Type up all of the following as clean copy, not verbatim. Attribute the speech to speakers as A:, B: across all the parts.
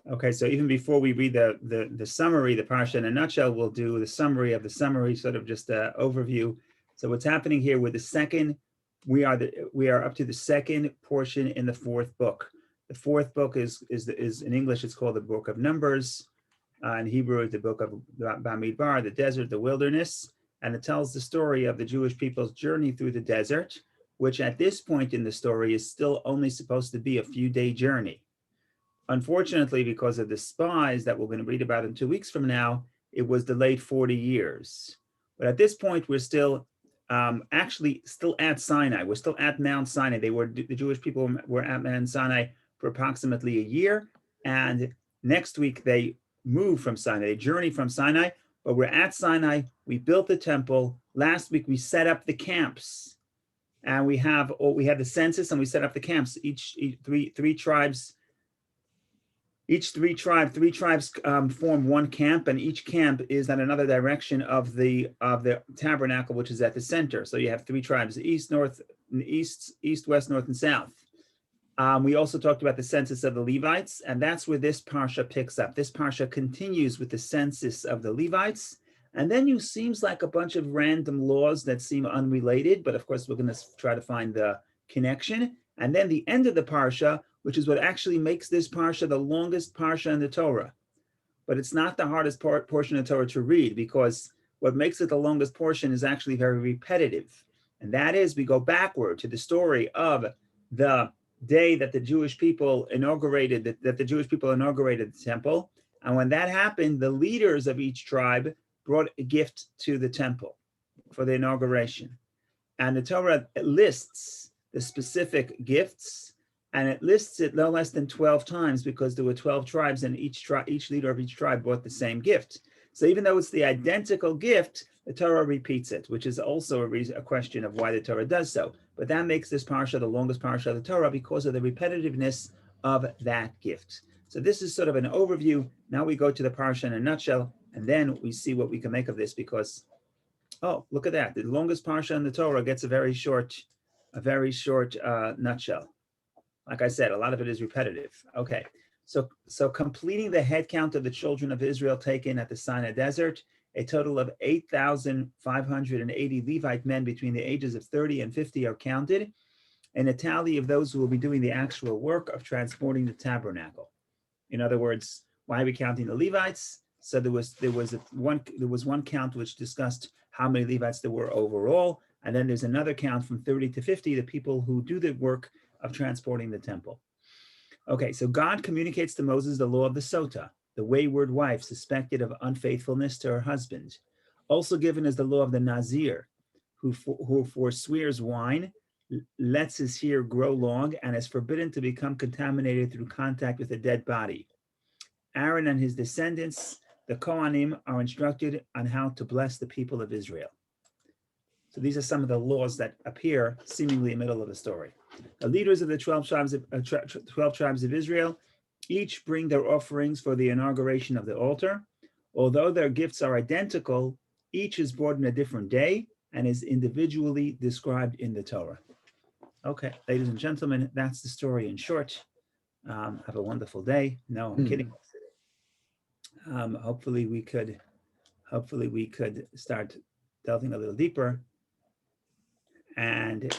A: Okay, so even before we read the summary, the parsha in a nutshell, we'll do the summary of the summary, sort of just an overview. So what's happening here with the second, we are up to the second portion in the fourth book. The fourth book is in English, it's called the Book of Numbers. In Hebrew, it's the Book of Bamidbar, the desert, the wilderness, and it tells the story of the Jewish people's journey through the desert, which at this point in the story is still only supposed to be a few-day journey. Unfortunately, because of the spies that we're going to read about in 2 weeks from now, it was delayed 40 years. But at this point, we're still actually still at Sinai. We're still at Mount Sinai. The Jewish people were at Mount Sinai for approximately a year. And next week, they move from Sinai. They journey from Sinai, but we're at Sinai. We built the temple. Last week, we set up the camps. And we have the census, and we set up the camps. Three tribes. Three tribes form one camp, and each camp is at another direction of the tabernacle, which is at the center. So you have three tribes: east, west, north, and south. We also talked about the census of the Levites, and that's where this parsha picks up. This parsha continues with the census of the Levites, and then you seems like a bunch of random laws that seem unrelated, but of course we're going to try to find the connection. And then the end of the parsha, which is what actually makes this parsha the longest parsha in the Torah. But it's not the hardest portion of the Torah to read, because what makes it the longest portion is actually very repetitive. And that is, we go backward to the story of the day that the Jewish people inaugurated the temple. And when that happened, the leaders of each tribe brought a gift to the temple for the inauguration. And the Torah lists the specific gifts, and it lists it no less than 12 times, because there were 12 tribes, and each leader of each tribe brought the same gift. So even though it's the identical gift, the Torah repeats it, which is also a question of why the Torah does so. But that makes this parsha the longest parsha of the Torah, because of the repetitiveness of that gift. So this is sort of an overview. Now we go to the parsha in a nutshell, and then we see what we can make of this, because, oh, look at that. The longest parsha in the Torah gets a very short nutshell. Like I said, a lot of it is repetitive. Okay, so completing the head count of the children of Israel taken at the Sinai desert, a total of 8,580 Levite men between the ages of 30 and 50 are counted, and a tally of those who will be doing the actual work of transporting the tabernacle. In other words, why are we counting the Levites? So there was one count which discussed how many Levites there were overall, and then there's another count from 30 to 50, the people who do the work of transporting the temple. Okay, so God communicates to Moses the law of the Sota, the wayward wife suspected of unfaithfulness to her husband. Also given is the law of the Nazir, who forswears wine, lets his hair grow long, and is forbidden to become contaminated through contact with a dead body. Aaron and his descendants, the Kohanim, are instructed on how to bless the people of Israel. So these are some of the laws that appear seemingly in the middle of the story. The leaders of the 12 tribes of Israel each bring their offerings for the inauguration of the altar. Although their gifts are identical, each is brought in a different day and is individually described in the Torah. Okay, ladies and gentlemen, that's the story in short. Have a wonderful day. No, I'm kidding. Hopefully we could start delving a little deeper and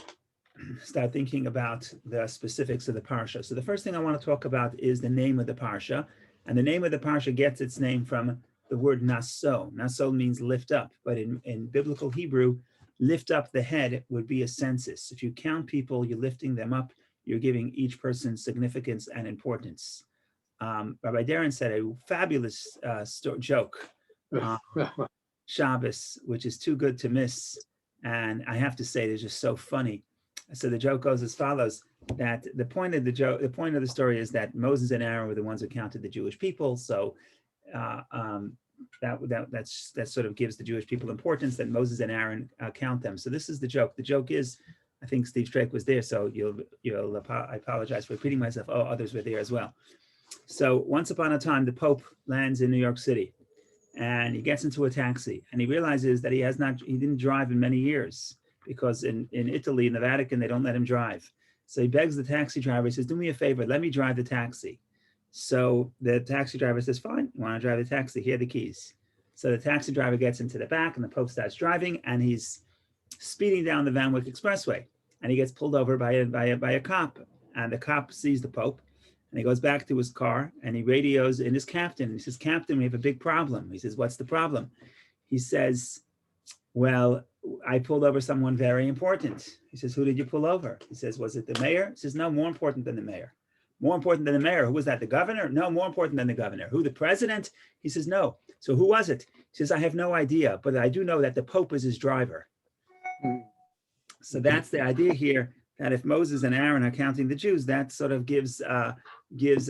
A: start thinking about the specifics of the parsha. So the first thing I want to talk about is the name of the parsha. And the name of the parsha gets its name from the word Naso. Naso means lift up, but in biblical Hebrew, lift up the head would be a census. If you count people, you're lifting them up, you're giving each person significance and importance. Rabbi Darren said a fabulous joke, Shabbos, which is too good to miss. And I have to say, it's just so funny. So the joke goes as follows: that the point of the story is that Moses and Aaron were the ones who counted the Jewish people. So that sort of gives the Jewish people importance, that Moses and Aaron count them. So this is the joke. The joke is, I think Steve Strake was there, so I apologize for repeating myself. Oh, others were there as well. So once upon a time, the Pope lands in New York City, and he gets into a taxi, and he realizes that he didn't drive in many years, because in Italy, in the Vatican, they don't let him drive. So he begs the taxi driver, he says, do me a favor, let me drive the taxi. So the taxi driver says, fine, you want to drive the taxi? Here are the keys. So the taxi driver gets into the back and the Pope starts driving and he's speeding down the Van Wyck Expressway. And he gets pulled over by a cop. And the cop sees the Pope and he goes back to his car and he radios in his captain. He says, Captain, we have a big problem. He says, what's the problem? He says, well, I pulled over someone very important. He says, who did you pull over? He says, was it the mayor? He says, no, more important than the mayor. More important than the mayor. Who was that? The governor? No, more important than the governor. Who, the president? He says, no. So who was it? He says, I have no idea, but I do know that the Pope is his driver. So that's the idea here, that if Moses and Aaron are counting the Jews, that sort of gives a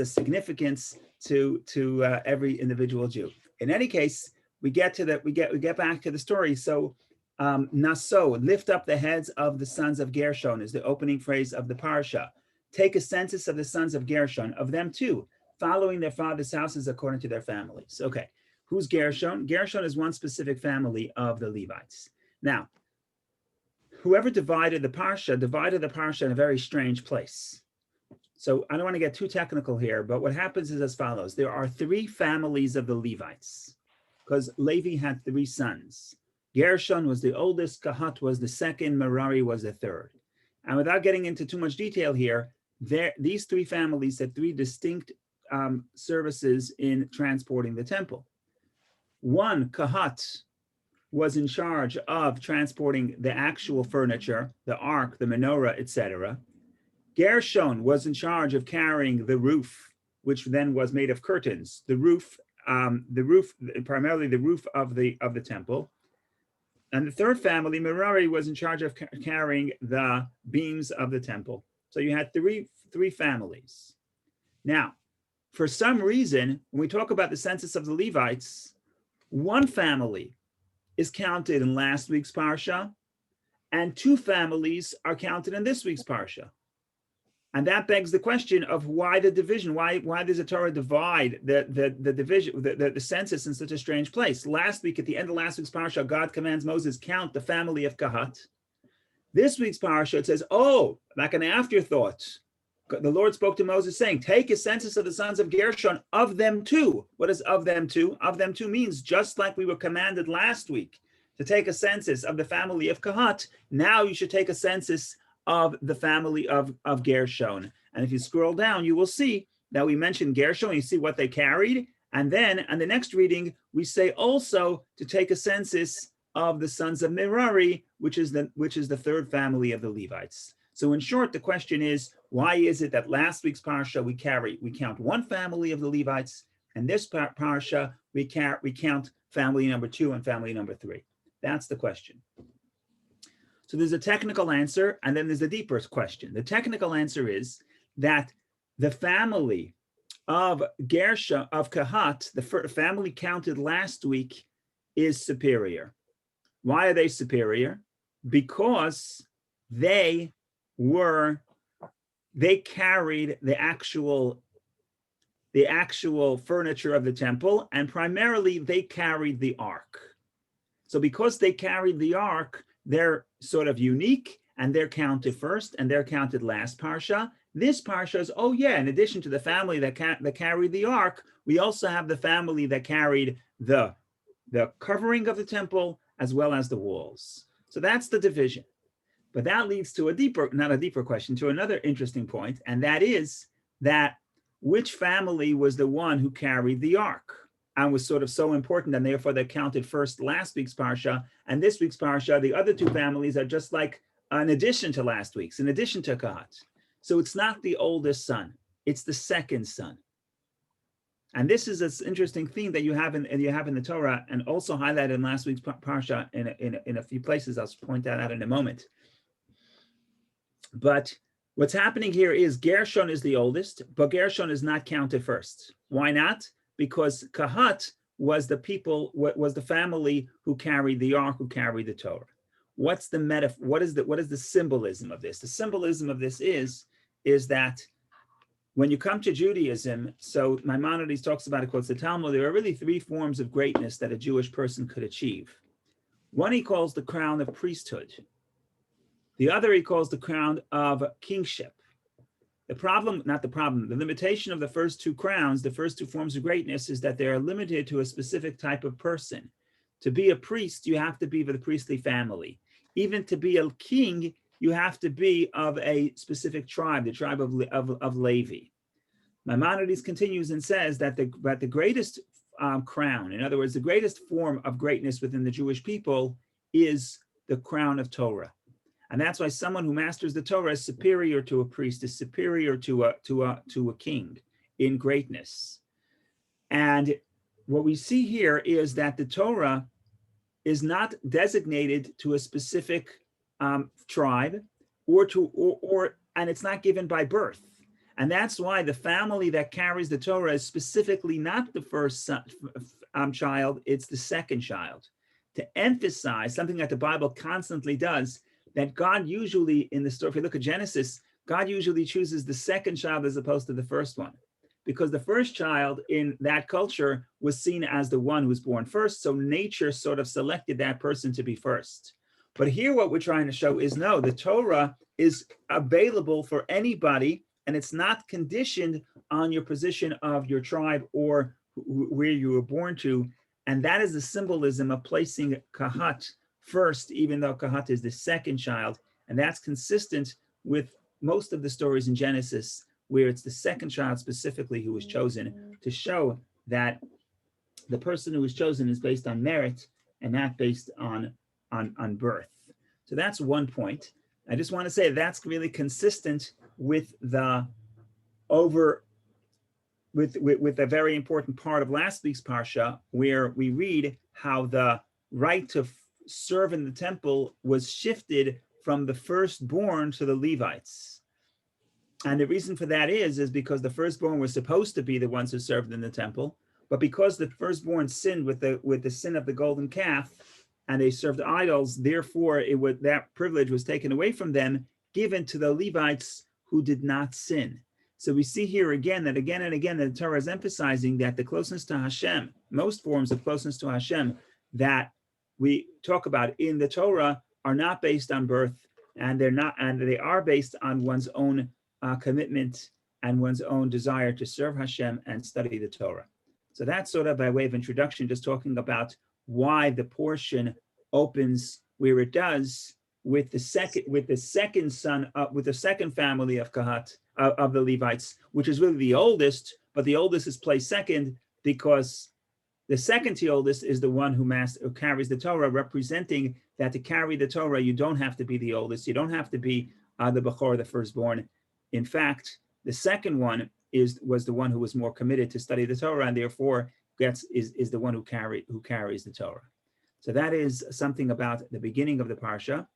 A: significance to every individual Jew. In any case, we get back to the story. So Naso, lift up the heads of the sons of Gershon, is the opening phrase of the parsha. Take a census of the sons of Gershon, of them too, following their father's houses according to their families. Okay, who's Gershon? Gershon is one specific family of the Levites. Now, whoever divided the parsha in a very strange place. So I don't want to get too technical here, but what happens is as follows. There are three families of the Levites, because Levi had three sons. Gershon was the oldest, Kahat was the second, Merari was the third. And without getting into too much detail here, these three families had three distinct services in transporting the temple. One, Kahat, was in charge of transporting the actual furniture, the ark, the menorah, etc. Gershon was in charge of carrying the roof, which then was made of curtains, the roof, primarily the roof of the temple. And the third family, Merari, was in charge of carrying the beams of the temple. So you had three families. Now, for some reason, when we talk about the census of the Levites, one family is counted in last week's parsha, and two families are counted in this week's parsha. And that begs the question of why the division, why does the Torah divide the division, the census in such a strange place? Last week, at the end of last week's parsha, God commands Moses, count the family of Kahat. This week's parsha, it says, oh, like an afterthought, the Lord spoke to Moses saying, take a census of the sons of Gershon, of them too. What is of them too? Of them too means just like we were commanded last week to take a census of the family of Kahat, now you should take a census of the family of Gershon. And if you scroll down, you will see that we mentioned Gershon, you see what they carried. And then on the next reading, we say also to take a census of the sons of Merari, which is the third family of the Levites. So in short, the question is, why is it that last week's parsha we count one family of the Levites, and this parsha we count family number 2 and family number 3? That's the question. So there's a technical answer, and then there's a deeper question. The technical answer is that the family of Gershon, of Kahat, the family counted last week, is superior. Why are they superior? Because they carried the actual furniture of the temple, and primarily they carried the ark. So because they carried the ark, they're sort of unique, and they're counted first, and they're counted last parsha. This parsha is, oh yeah, in addition to the family that carried the ark, we also have the family that carried the covering of the temple as well as the walls. So that's the division. But that leads to to another interesting point, and that is that which family was the one who carried the ark and was sort of so important, and therefore they counted first last week's parsha, and this week's parsha, the other two families are just like an addition to last week's, in addition to Kahat. So it's not the oldest son, it's the second son. And this is an interesting theme that you have in the Torah, and also highlighted in last week's parsha in a few places. I'll point that out in a moment. But what's happening here is Gershon is the oldest, but Gershon is not counted first. Why not? Because Kahat was the family who carried the ark, who carried the Torah. What's the metaphor? What is the symbolism of this? The symbolism of this is that when you come to Judaism, so Maimonides talks about it, quotes the Talmud, there are really 3 forms of greatness that a Jewish person could achieve. One he calls the crown of priesthood. The other he calls the crown of kingship. The limitation of the first two crowns, the first two forms of greatness, is that they are limited to a specific type of person. To be a priest, you have to be of the priestly family. Even to be a king, you have to be of a specific tribe, the tribe of Levi. Maimonides continues and says that the greatest crown, in other words, the greatest form of greatness within the Jewish people is the crown of Torah. And that's why someone who masters the Torah is superior to a priest, is superior to a king in greatness. And what we see here is that the Torah is not designated to a specific tribe, and it's not given by birth. And that's why the family that carries the Torah is specifically not the first child, it's the second child. To emphasize something that the Bible constantly does, that God usually, in the story, if you look at Genesis, God usually chooses the second child as opposed to the first one. Because the first child in that culture was seen as the one who was born first, so nature sort of selected that person to be first. But here what we're trying to show is no, the Torah is available for anybody, and it's not conditioned on your position of your tribe or where you were born to. And that is the symbolism of placing Kahat first, even though Kahat is the second child. And that's consistent with most of the stories in Genesis, where it's the second child specifically who was chosen, to show that the person who was chosen is based on merit and not based on birth. So that's one point. I just want to say that's really consistent with the with a very important part of last week's parsha, where we read how the right to serve in the temple was shifted from the firstborn to the Levites. And the reason for that is because the firstborn was supposed to be the ones who served in the temple, but because the firstborn sinned with the sin of the golden calf, and they served idols, therefore that privilege was taken away from them, given to the Levites who did not sin. So we see here again that again and again the Torah is emphasizing that the closeness to Hashem, most forms of closeness to Hashem that we talk about in the Torah, are not based on birth, and they are based on one's own commitment and one's own desire to serve Hashem and study the Torah. So that's sort of by way of introduction, just talking about why the portion opens where it does with the second son, with the second family of Kahat, of the Levites, which is really the oldest, but the oldest is placed second because the second to oldest is the one who carries the Torah, representing that to carry the Torah, you don't have to be the oldest, you don't have to be the Bechor, the firstborn. In fact, the second one was the one who was more committed to study the Torah, and therefore is the one who carries the Torah. So that is something about the beginning of the parsha.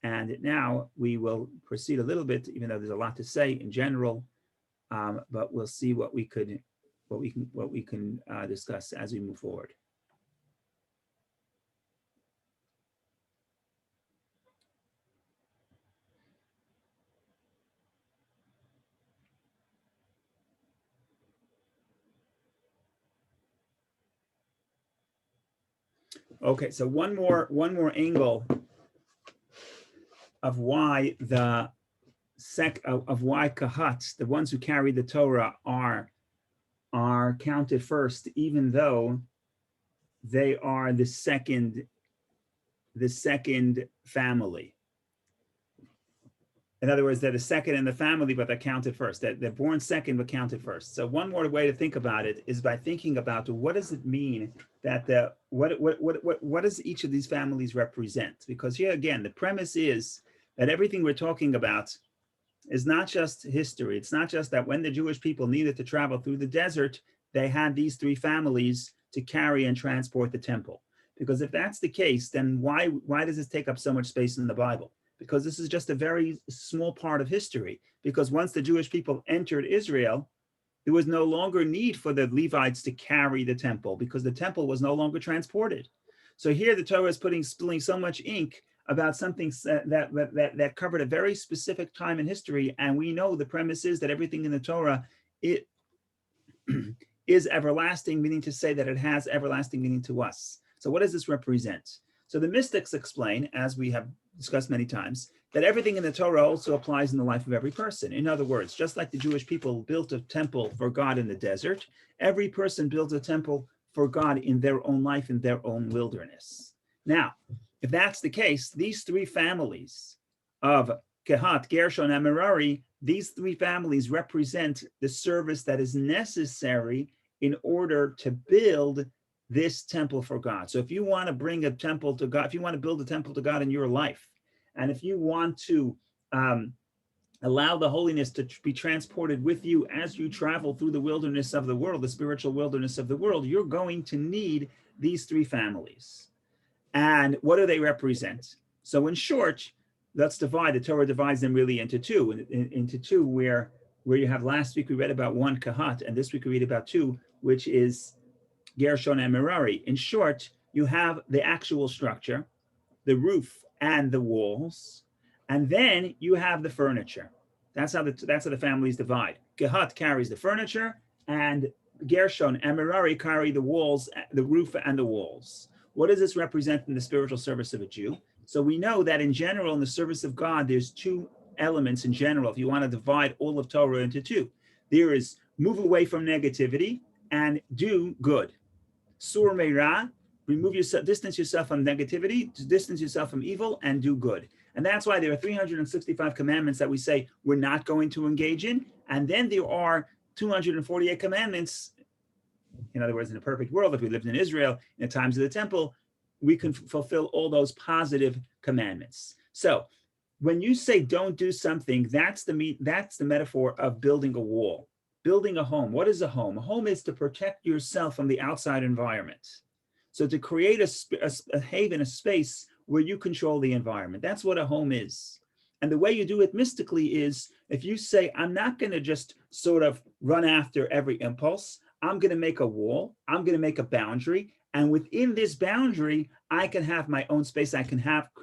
A: And now we will proceed a little bit, even though there's a lot to say in general, but we'll see what we can discuss as we move forward. Okay, so one more angle of why why Kahat, the ones who carry the Torah, are counted first, even though they are the second family. In other words, they're the second in the family, but they're counted first. They're born second, but counted first. So one more way to think about it is by thinking about what does it mean that what does each of these families represent? Because here again, the premise is that everything we're talking about is not just history. It's not just that when the Jewish people needed to travel through the desert, they had these three families to carry and transport the temple. Because if that's the case, then why does this take up so much space in the Bible? Because this is just a very small part of history. Because once the Jewish people entered Israel, there was no longer need for the Levites to carry the temple because the temple was no longer transported. So here the Torah is spilling so much ink about something that covered a very specific time in history. And we know the premise is that everything in the Torah, it is everlasting, meaning to say that it has everlasting meaning to us. So what does this represent? So the mystics explain, as we have discussed many times, that everything in the Torah also applies in the life of every person. In other words, just like the Jewish people built a temple for God in the desert, every person builds a temple for God in their own life, in their own wilderness. Now, if that's the case, these three families of Kehat, Gershon, and Merari, these three families represent the service that is necessary in order to build this temple for God. So if you want to bring a temple to God, if you want to build a temple to God in your life, and if you want to allow the holiness to be transported with you as you travel through the wilderness of the world, the spiritual wilderness of the world, you're going to need these three families. And what do they represent? So in short, let's divide. The Torah divides them really into two, where you have last week we read about one Kahat, and this week we read about two, which is Gershon and Merari. In short, you have the actual structure, the roof and the walls, and then you have the furniture. That's how the families divide. Kehat carries the furniture, and Gershon and Merari carry the walls, the roof and the walls. What does this represent in the spiritual service of a Jew? So we know that in general, in the service of God, there's two elements in general. If you want to divide all of Torah into two, there is move away from negativity and do good. Sur meira, remove yourself, distance yourself from negativity, distance yourself from evil, and do good. And that's why there are 365 commandments that we say we're not going to engage in. And then there are 248 commandments. In other words, in a perfect world, if we lived in Israel in the times of the temple, we can fulfill all those positive commandments. So when you say don't do something, that's the metaphor of building a wall. Building a home. What is a home? A home is to protect yourself from the outside environment. So to create a haven, a space where you control the environment. That's what a home is. And the way you do it mystically is if you say, I'm not going to just sort of run after every impulse. I'm going to make a wall. I'm going to make a boundary. And within this boundary, I can have my own space. I can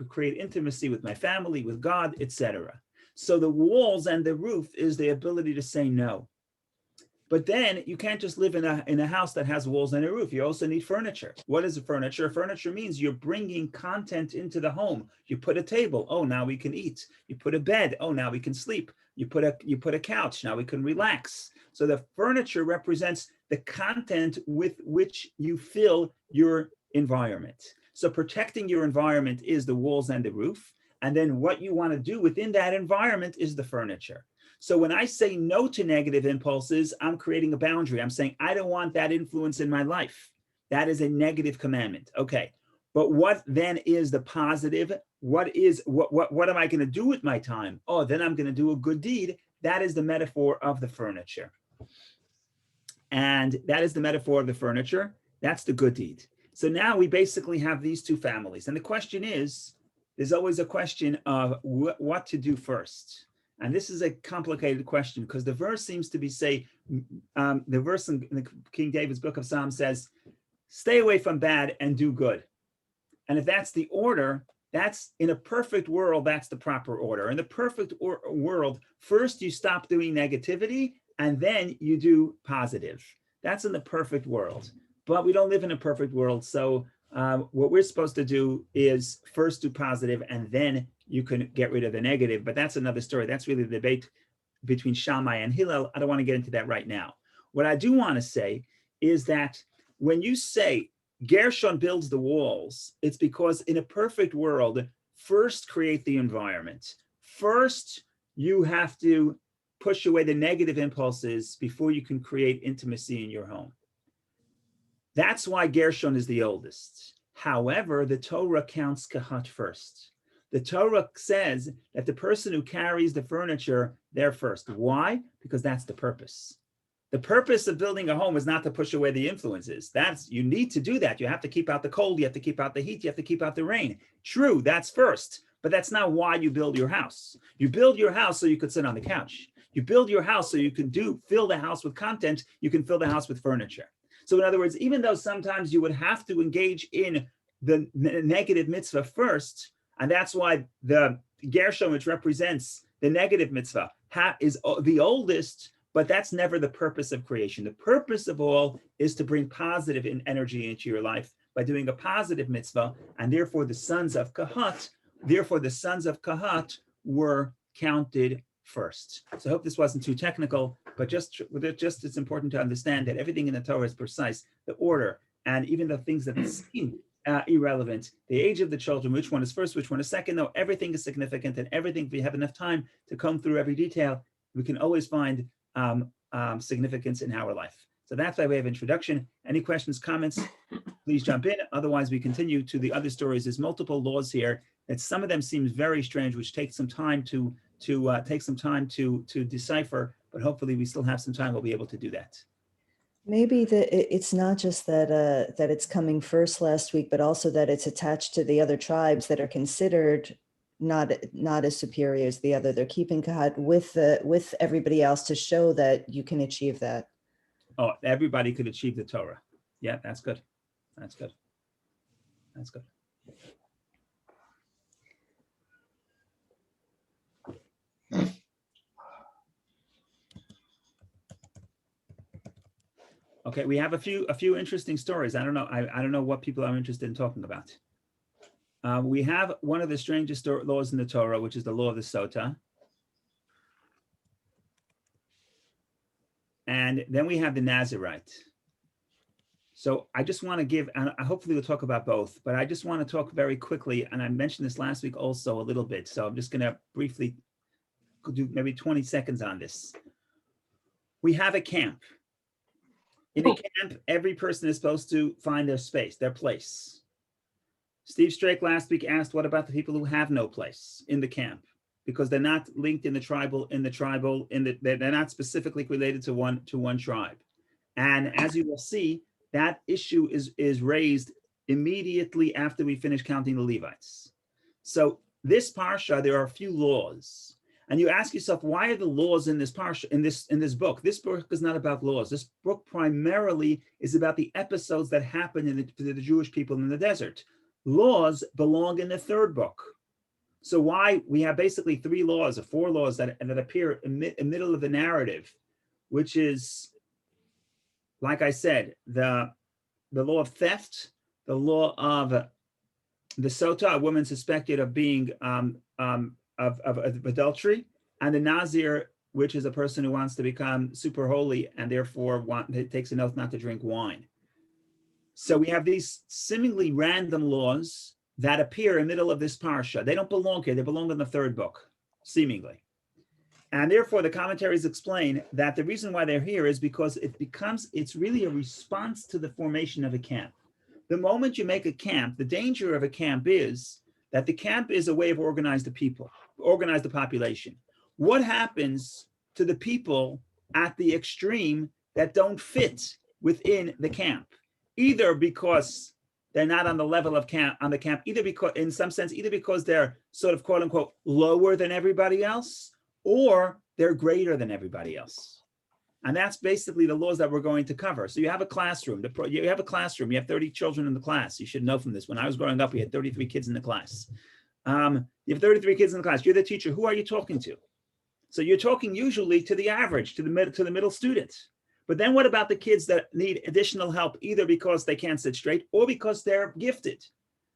A: create intimacy with my family, with God, etc. So the walls and the roof is the ability to say no. But then you can't just live in a house that has walls and a roof. You also need furniture. What is furniture? Furniture means you're bringing content into the home. You put a table. Oh, now we can eat. You put a bed. Oh, now we can sleep. You put a couch. Now we can relax. So the furniture represents the content with which you fill your environment. So protecting your environment is the walls and the roof. And then what you want to do within that environment is the furniture. So when I say no to negative impulses, I'm creating a boundary. I'm saying, I don't want that influence in my life. That is a negative commandment. Okay. But what then is the positive? What am I going to do with my time? Oh, then I'm going to do a good deed. That is the metaphor of the furniture. And that is the metaphor of the furniture. That's the good deed. So now we basically have these two families. And the question is, there's always a question of what to do first. And this is a complicated question because the verse seems to be the verse in King David's book of Psalms says, stay away from bad and do good. And if that's the order, that's in a perfect world, that's the proper order. In the perfect world, first you stop doing negativity and then you do positive. That's in the perfect world. But we don't live in a perfect world. So what we're supposed to do is first do positive and then you can get rid of the negative, but that's another story. That's really the debate between Shammai and Hillel. I don't want to get into that right now. What I do want to say is that when you say Gershon builds the walls, it's because in a perfect world, first create the environment. First, you have to push away the negative impulses before you can create intimacy in your home. That's why Gershon is the oldest. However, the Torah counts Kehat first. The Torah says that the person who carries the furniture, they're first. Why? Because that's the purpose. The purpose of building a home is not to push away the influences. You need to do that. You have to keep out the cold. You have to keep out the heat. You have to keep out the rain. True, that's first. But that's not why you build your house. You build your house so you could sit on the couch. You build your house so you can fill the house with content. You can fill the house with furniture. So in other words, even though sometimes you would have to engage in the negative mitzvah first, and that's why the Gershon, which represents the negative mitzvah, is the oldest, but that's never the purpose of creation. The purpose of all is to bring positive energy into your life by doing a positive mitzvah, and therefore the sons of Kehat Therefore, the sons of Kahat were counted first. So I hope this wasn't too technical, but just it's important to understand that everything in the Torah is precise, the order, and even the things that seem irrelevant, the age of the children, which one is first, which one is second, no, everything is significant, and everything, if we have enough time to comb through every detail, we can always find significance in our life. So that's by way of introduction. Any questions, comments, please jump in. Otherwise, we continue to the other stories. There's multiple laws here that some of them seems very strange, which takes some time to decipher, but hopefully we still have some time. We'll be able to do that.
B: Maybe it's not just that that it's coming first last week, but also that it's attached to the other tribes that are considered not as superior as the other. They're keeping Kahat with everybody else to show that you can achieve that.
A: Oh, everybody could achieve the Torah. Yeah, that's good. That's good. That's good. Okay, we have a few interesting stories. I don't know what people are interested in talking about. We have one of the strangest laws in the Torah, which is the law of the Sota. And then we have the Nazirite. So I just want to give, and hopefully we'll talk about both, but I just want to talk very quickly, and I mentioned this last week also a little bit, so I'm just going to briefly do maybe 20 seconds on this. We have a camp. In a camp, every person is supposed to find their space, their place. Steve Strake last week asked, what about the people who have no place in the camp? Because they're not linked in the tribal, they're not specifically related to one tribe. And as you will see, that issue is raised immediately after we finish counting the Levites. So this parsha, there are a few laws. And you ask yourself, why are the laws in this parsha, in this book? This book is not about laws. This book primarily is about the episodes that happen to the Jewish people in the desert. Laws belong in the third book. So why we have basically 3 laws or 4 laws that appear in the middle of the narrative, which is, like I said, the law of theft, the law of the Sota, a woman suspected of being of adultery, and the Nazir, which is a person who wants to become super holy and therefore takes an oath not to drink wine. So we have these seemingly random laws that appear in the middle of this parsha. They don't belong here. They belong in the third book, seemingly. And therefore, the commentaries explain that the reason why they're here is because it's really a response to the formation of a camp. The moment you make a camp, the danger of a camp is that the camp is a way of organize the population. What happens to the people at the extreme that don't fit within the camp? Either because they're not on the level of camp, either because they're sort of quote unquote lower than everybody else, or they're greater than everybody else. And that's basically the laws that we're going to cover. So you have a classroom, you have 30 children in the class. You should know from this. When I was growing up, we had 33 kids in the class. You have 33 kids in the class. You're the teacher. Who are you talking to? So you're talking usually to the average, to the middle students. But then what about the kids that need additional help, either because they can't sit straight or because they're gifted?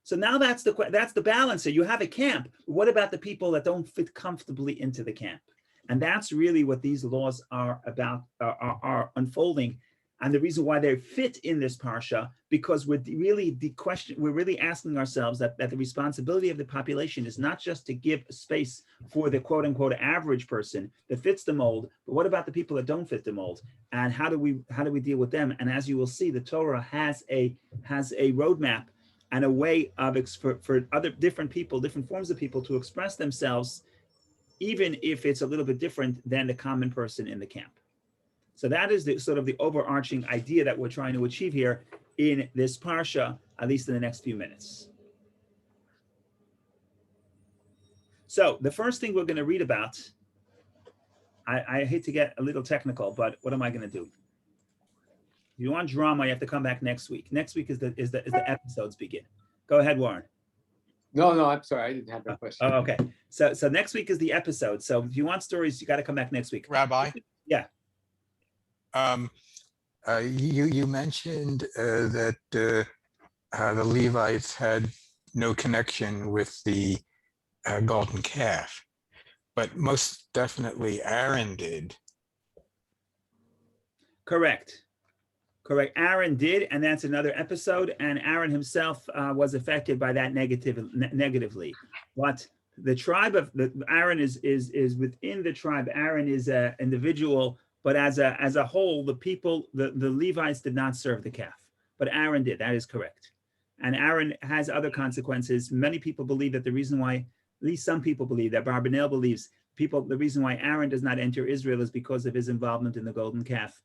A: So now that's the balance. So you have a camp. What about the people that don't fit comfortably into the camp? And that's really what these laws are about, are unfolding. And the reason why they fit in this parsha, because we're really asking ourselves that the responsibility of the population is not just to give space for the quote unquote average person that fits the mold, but what about the people that don't fit the mold? And how do we deal with them? And as you will see, the Torah has a roadmap and a way for other different people, different forms of people to express themselves, even if it's a little bit different than the common person in the camp. So that is the sort of the overarching idea that we're trying to achieve here in this parsha, at least in the next few minutes. So the first thing we're going to read about, I hate to get a little technical, but what am I going to do? If you want drama, you have to come back next week. Next week is the episodes begin. Go ahead, Warren.
C: No, I'm sorry. I didn't have a question.
A: Oh, okay. So next week is the episode. So if you want stories, you got to come back next week.
D: Rabbi?
A: Yeah.
D: You mentioned that the Levites had no connection with the golden calf, but most definitely Aaron did.
A: Correct. Correct. Aaron did, and that's another episode. And Aaron himself was affected by that negatively. But the tribe of Aaron is within the tribe. Aaron is an individual, but as a whole, the people, the Levites did not serve the calf, but Aaron did. That is correct. And Aaron has other consequences. Many people believe that the reason why, at least some people believe, that Barbanel believes the reason why Aaron does not enter Israel is because of his involvement in the golden calf.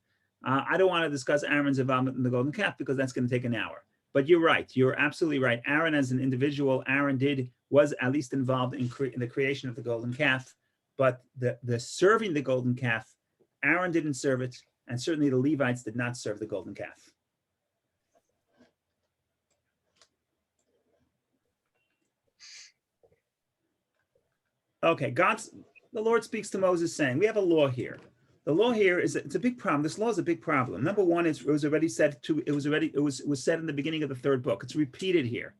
A: I don't want to discuss Aaron's involvement in the golden calf because that's going to take an hour. But you're right. You're absolutely right. Aaron, as an individual, was at least involved in the creation of the golden calf. But the serving the golden calf, Aaron didn't serve it, and certainly the Levites did not serve the golden calf. Okay, the Lord speaks to Moses saying, we have a law here. The law here it's a big problem. This law is a big problem. Number one, it was said in the beginning of the third book. It's repeated here.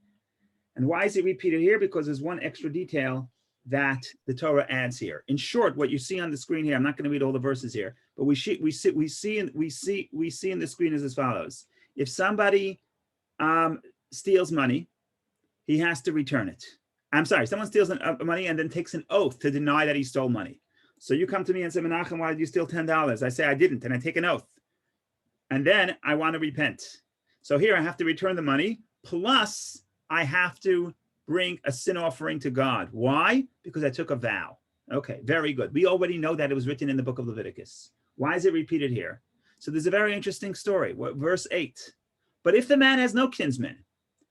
A: And why is it repeated here? Because there's one extra detail that the Torah adds here. In short, what you see on the screen here, I'm not going to read all the verses here, but we see in the screen is as follows. If somebody steals money, he has to return it. I'm sorry, someone steals money and then takes an oath to deny that he stole money. So you come to me and say, Menachem, why did you steal $10? I say, I didn't, and I take an oath. And then I want to repent. So here I have to return the money, plus I have to bring a sin offering to God. Why? Because I took a vow. Okay, very good. We already know that it was written in the book of Leviticus. Why is it repeated here? So there's a very interesting story. Verse 8. But if the man has no kinsman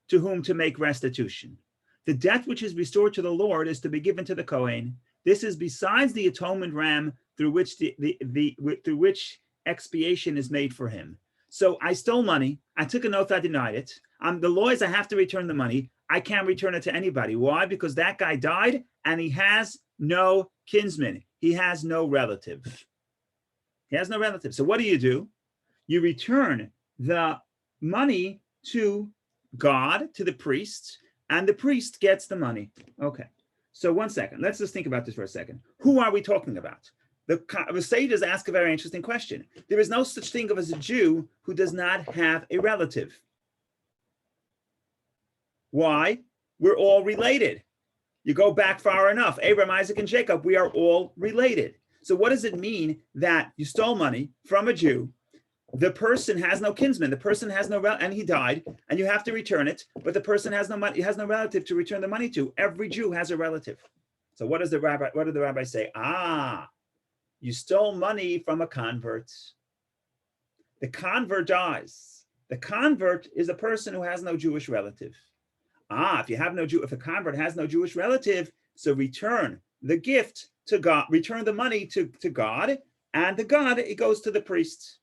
A: to whom to make restitution, the debt which is restored to the Lord is to be given to the Kohen. This is besides the atonement ram through which through which expiation is made for him. So I stole money. I took an oath. I denied it. The law is I have to return the money. I can't return it to anybody. Why? Because that guy died and he has no kinsman. He has no relative. He has no relative. So what do? You return the money to God, to the priest, and the priest gets the money. Okay. So 1 second. Let's just think about this for a second. Who are we talking about? The sages ask a very interesting question. There is no such thing as a Jew who does not have a relative. Why? We're all related. You go back far enough. Abraham, Isaac, and Jacob, we are all related. So what does it mean that you stole money from a Jew? The person has no kinsman. The person has no and he died, and you have to return it. But the person has no money. He has no relative to return the money to. Every Jew has a relative. So what does the rabbi? What did the rabbi say? You stole money from a convert. The convert dies. The convert is a person who has no Jewish relative. If a convert has no Jewish relative, so return the gift to God. Return the money to God, and the God it goes to the priest.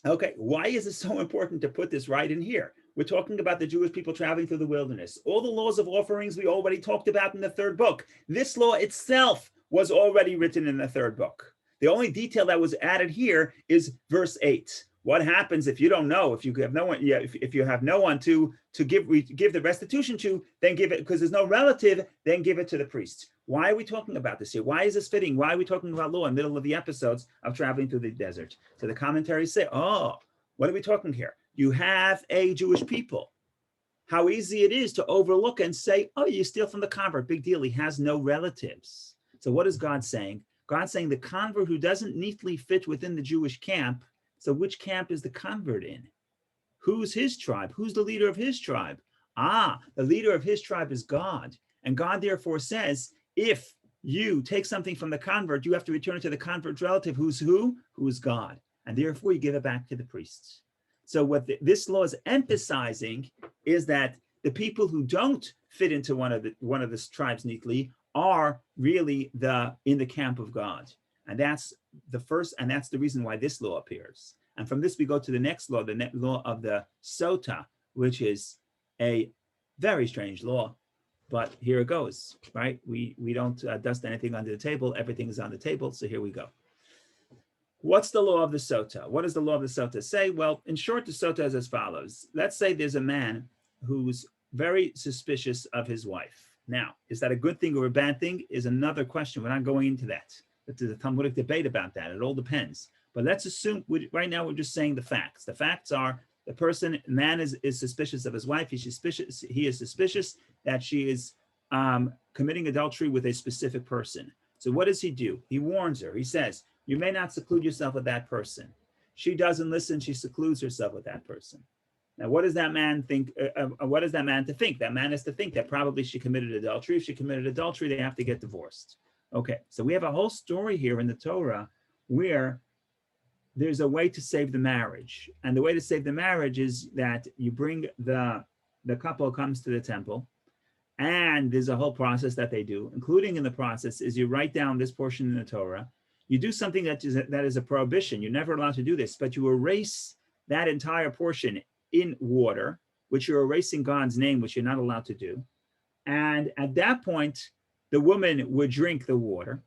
A: Okay, why is it so important to put this right in here? We're talking about the Jewish people traveling through the wilderness. All the laws of offerings we already talked about in the third book. This law itself was already written in the third book. The only detail that was added here is verse 8. What happens if you don't know? If you have no one, if you have no one to give the restitution to, then give it, because there's no relative, then give it to the priest. Why are we talking about this here? Why is this fitting? Why are we talking about law in the middle of the episodes of traveling through the desert? So the commentaries say, what are we talking here? You have a Jewish people. How easy it is to overlook and say, you steal from the convert. Big deal. He has no relatives. So what is God saying? God's saying the convert who doesn't neatly fit within the Jewish camp. So which camp is the convert in? Who's his tribe? Who's the leader of his tribe? The leader of his tribe is God. And God therefore says, if you take something from the convert, you have to return it to the convert's relative. Who's who? Who is God. And therefore you give it back to the priests. So what this law is emphasizing is that the people who don't fit into one of the tribes neatly are really in the camp of God. And that's the reason why this law appears. And from this, we go to the next law, the law of the Sota, which is a very strange law, but here it goes, right? We don't dust anything under the table. Everything is on the table. So here we go. What's the law of the Sota? What does the law of the Sota say? Well, in short, the Sota is as follows. Let's say there's a man who's very suspicious of his wife. Now, is that a good thing or a bad thing is another question. We're not going into that. There's a Talmudic debate about that. It all depends. But let's assume right now we're just saying the facts. The facts are the man is suspicious of his wife. He is suspicious that she is committing adultery with a specific person. So what does he do? He warns her. He says, you may not seclude yourself with that person. She doesn't listen. She secludes herself with that person. Now, what does that man think? What is that man to think? That man is to think that probably she committed adultery. If she committed adultery, they have to get divorced. Okay, so we have a whole story here in the Torah where there's a way to save the marriage. And the way to save the marriage is that you bring the couple comes to the temple, and there's a whole process that they do, including in the process is you write down this portion in the Torah. You do something that is a prohibition. You're never allowed to do this, but you erase that entire portion in water, which you're erasing God's name, which you're not allowed to do. And at that point, the woman would drink the water.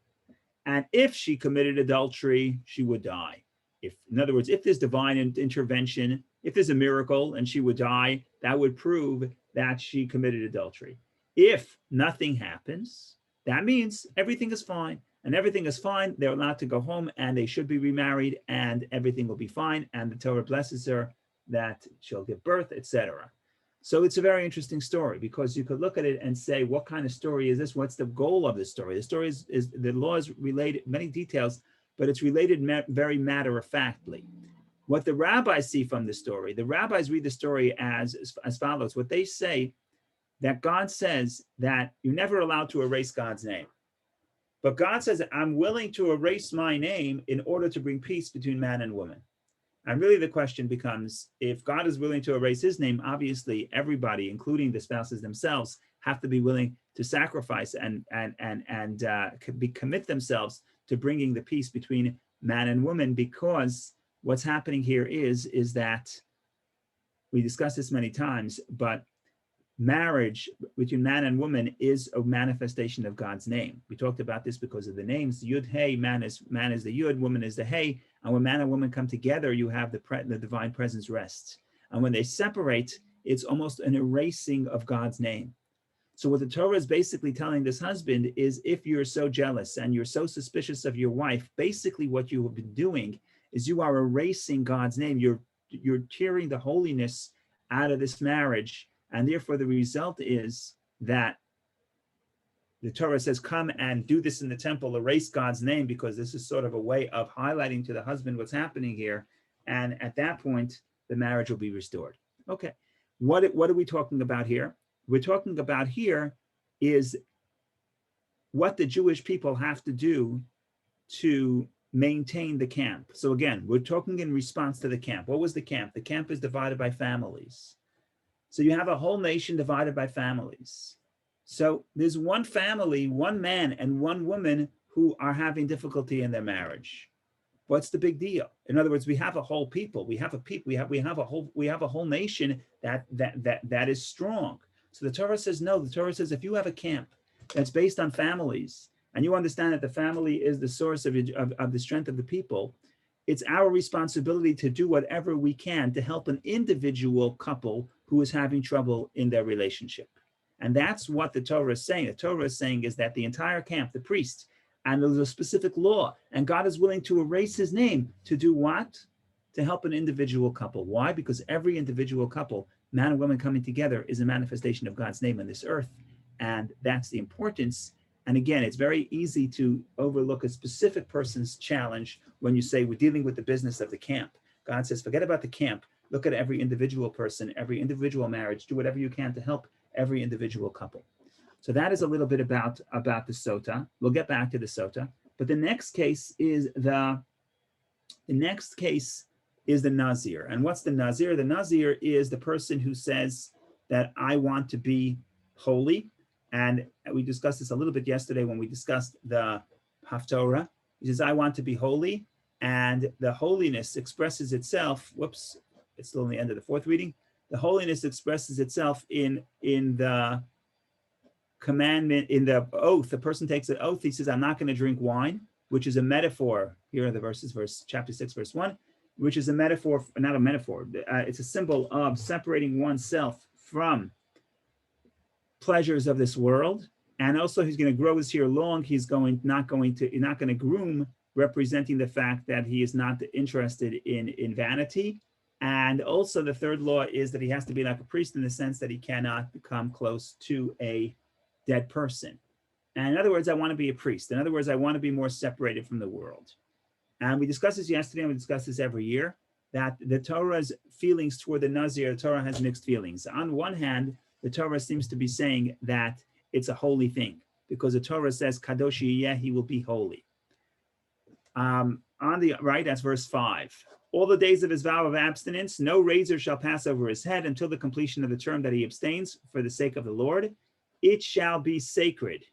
A: And if she committed adultery, she would die. In other words, if there's divine intervention, if there's a miracle and she would die, that would prove that she committed adultery. If nothing happens, that means everything is fine. And everything is fine. They're allowed to go home and they should be remarried and everything will be fine. And the Torah blesses her that she'll give birth, etc. So it's a very interesting story because you could look at it and say, what kind of story is this? What's the goal of the story? The story is the law is related, many details, but it's related very matter-of-factly. What the rabbis see from the story, the rabbis read the story as follows. What they say, that God says that you're never allowed to erase God's name. But God says, I'm willing to erase my name in order to bring peace between man and woman. And really the question becomes, if God is willing to erase his name, obviously everybody, including the spouses themselves, have to be willing to sacrifice and commit themselves to bringing the peace between man and woman, because what's happening here is that, we discussed this many times, but marriage between man and woman is a manifestation of God's name. We talked about this because of the names. Yud, Hey, man is the Yud, woman is the Hey. And when man and woman come together, you have the divine presence rests. And when they separate, it's almost an erasing of God's name. So what the Torah is basically telling this husband is, if you're so jealous and you're so suspicious of your wife, basically what you have been doing is you are erasing God's name. You're tearing the holiness out of this marriage. And therefore, the result is that the Torah says, come and do this in the temple, erase God's name, because this is sort of a way of highlighting to the husband what's happening here. And at that point, the marriage will be restored. Okay, what are we talking about here? We're talking about here is what the Jewish people have to do to maintain the camp. So again, we're talking in response to the camp. What was the camp? The camp is divided by families. So you have a whole nation divided by families. So there's one family, one man and one woman who are having difficulty in their marriage. What's the big deal? In other words, we have a whole people. We have a whole nation that is strong. So the Torah says no. The Torah says if you have a camp that's based on families, and you understand that the family is the source of the strength of the people, it's our responsibility to do whatever we can to help an individual couple who is having trouble in their relationship. And that's what the Torah is saying. The Torah is saying is that the entire camp, the priest, and there's a specific law, and God is willing to erase his name to do what? To help an individual couple. Why? Because every individual couple, man and woman coming together, is a manifestation of God's name on this earth. And that's the importance. And again, it's very easy to overlook a specific person's challenge when you say we're dealing with the business of the camp. God says, forget about the camp. Look at every individual person, every individual marriage. Do whatever you can to help every individual couple. So that is a little bit about the sota. We'll get back to the sota. But the next case is the Nazir. And what's the Nazir? The Nazir is the person who says that I want to be holy. And we discussed this a little bit yesterday when we discussed the Haftorah. He says, I want to be holy. And the holiness expresses itself, whoops, it's still in the end of the fourth reading. The holiness expresses itself in the commandment, in the oath. The person takes an oath. He says, I'm not going to drink wine, which is a metaphor. Here are the verses, chapter 6, verse 1, which is a metaphor, not a metaphor. It's a symbol of separating oneself from pleasures of this world And also he's going to grow his hair long. He's not going to groom, representing the fact that he is not interested in vanity. And also the third law is that he has to be like a priest in the sense that he cannot become close to a dead person. And in other words, I want to be a priest. In other words, I want to be more separated from the world. And we discussed this yesterday, and we discuss this every year, that the Torah's feelings toward the Nazir, the Torah has mixed feelings. On one hand, the Torah seems to be saying that it's a holy thing, because the Torah says, Kadosh yeh, he will be holy. On the right, that's verse 5. All the days of his vow of abstinence, no razor shall pass over his head until the completion of the term that he abstains for the sake of the Lord. It shall be sacred.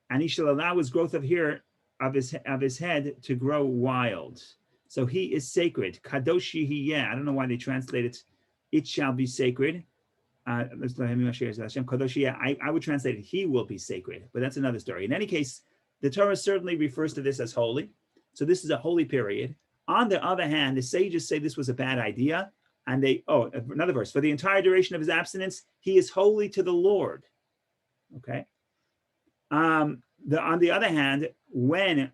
A: And he shall allow his growth of hair of his head to grow wild. So he is sacred. Kadosh yeh. I don't know why they translate it. It shall be sacred. I would translate it, he will be sacred, but that's another story. In any case, the Torah certainly refers to this as holy. So this is a holy period. On the other hand, the sages say this was a bad idea. And another verse, for the entire duration of his abstinence, he is holy to the Lord. Okay. On the other hand, when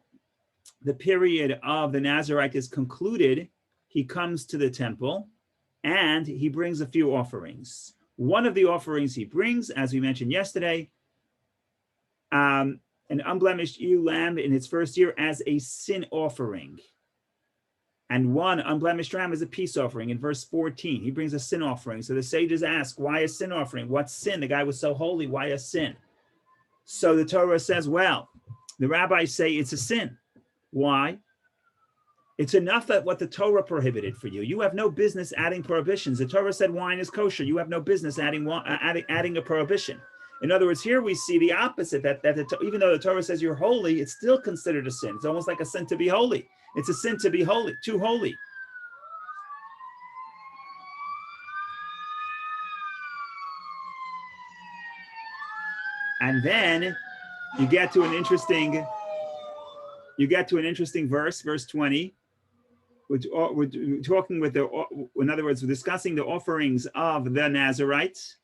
A: the period of the Nazirite is concluded, he comes to the temple and he brings a few offerings. One of the offerings he brings, as we mentioned yesterday, an unblemished ewe lamb in its first year as a sin offering. And one unblemished ram as a peace offering. In verse 14, he brings a sin offering. So the sages ask, why a sin offering? What sin? The guy was so holy, why a sin? So the Torah says, well, the rabbis say it's a sin. Why? It's enough that what the Torah prohibited for you. You have no business adding prohibitions. The Torah said wine is kosher. You have no business adding a prohibition. In other words, here we see the opposite, that even though the Torah says you're holy, it's still considered a sin. It's almost like a sin to be holy. It's a sin to be holy, too holy. And then you get to an interesting verse, verse 20. We're talking with in other words, we're discussing the offerings of the Nazirites,